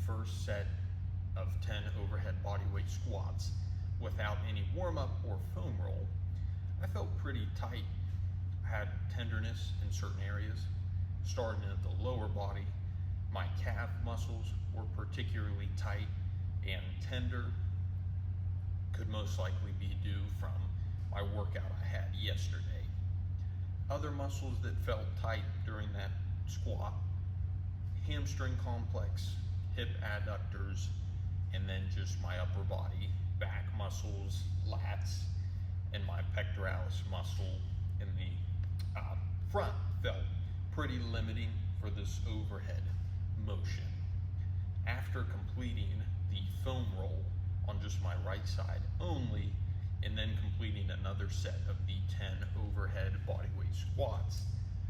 first set of 10 overhead bodyweight squats without any warm-up or foam roll, I felt pretty tight. I had tenderness in certain areas. Starting at the lower body, my calf muscles were particularly tight and tender. Could most likely be due from my workout I had yesterday. Other muscles that felt tight during that squat: hamstring complex, hip adductors, and then just my upper body, back muscles, lats, and my pectoralis muscle in the front felt pretty limiting for this overhead motion. After completing the foam roll on just my right side only, and then completing another set of the 10 overhead bodyweight squats,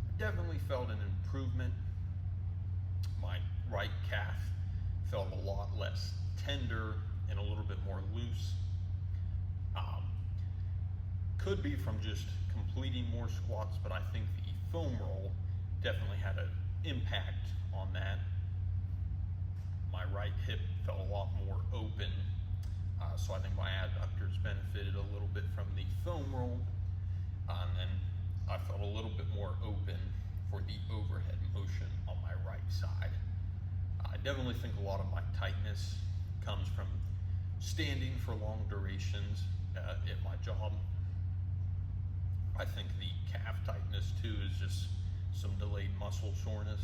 I definitely felt an improvement. My right calf felt a lot less tender and a little bit more loose. Could be from just completing more squats, but I think the foam roll definitely had an impact on that. My right hip felt a lot more open, so I think my adductors benefited a little bit from the foam roll, and then I felt a little bit more open for the overhead motion on my right side. I definitely think a lot of my tightness comes from standing for long durations at my job. I think the calf tightness too is just some delayed muscle soreness,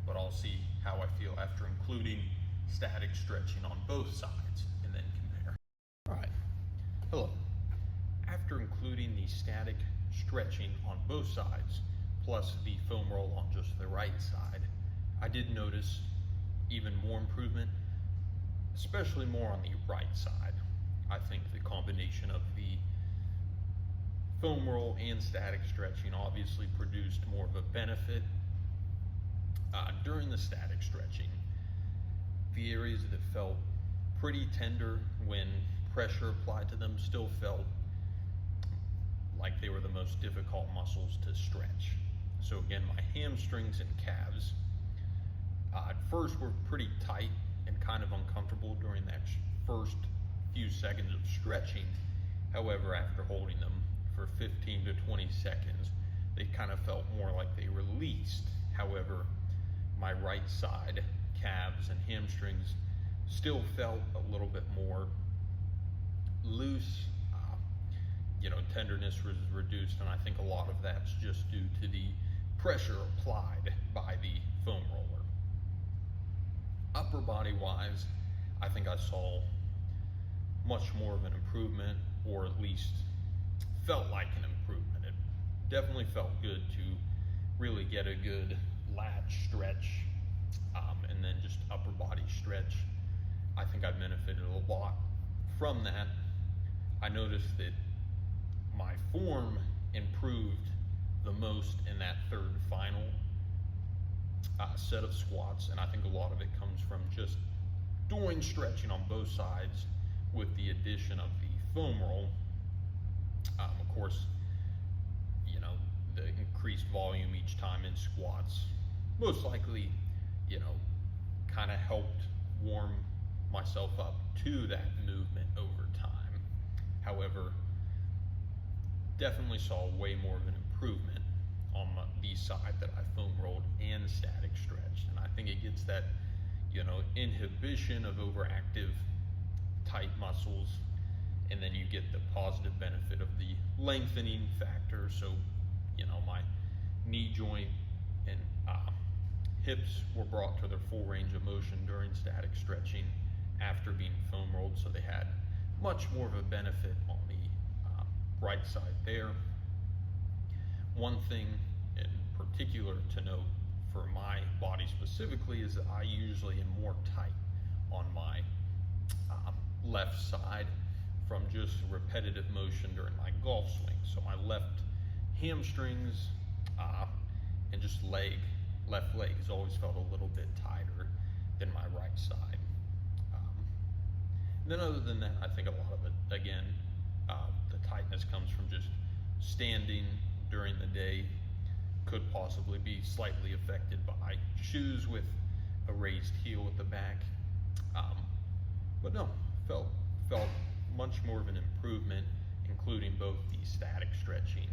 but I'll see how I feel after including static stretching on both sides and then compare. All right, hello. After including the static stretching on both sides plus the foam roll on just the right side, I did notice even more improvement, especially more on the right side. I think the combination of the foam roll and static stretching obviously produced more of a benefit. During the static stretching, the areas that felt pretty tender when pressure applied to them still felt like they were the most difficult muscles to stretch. So again, my hamstrings and calves at first were pretty tight and kind of uncomfortable during that first few seconds of stretching. However, after holding them for 15 to 20 seconds, they kind of felt more like they released. However, my right side, calves and hamstrings, still felt a little bit more loose. Tenderness was reduced, and I think a lot of that's just due to the pressure applied by the foam roller. Upper body wise, I think I saw much more of an improvement, or at least felt like an improvement. It definitely felt good to really get a good lat stretch, and then just upper body stretch. I think I benefited a lot from that. I noticed that my form improved the most in that third final set of squats, and I think a lot of it comes from just doing stretching on both sides with the addition of the foam roll. Of course, the increased volume each time in squats most likely, kind of helped warm myself up to that movement over time. However, definitely saw way more of an improvement on the side that I foam rolled and static stretched. And I think it gets that, inhibition of overactive tight muscles, and then you get the positive benefit of the lengthening factor. So, my knee joint and hips were brought to their full range of motion during static stretching after being foam rolled, so they had much more of a benefit on the right side there. One thing in particular to note for my body specifically is that I usually am more tight on my left side from just repetitive motion during my golf swing. So my left hamstrings and just left leg has always felt a little bit tighter than my right side. Then other than that, I think a lot of it, again, the tightness comes from just standing during the day. Could possibly be slightly affected by shoes with a raised heel at the back. But no, felt much more of an improvement, including both the static stretching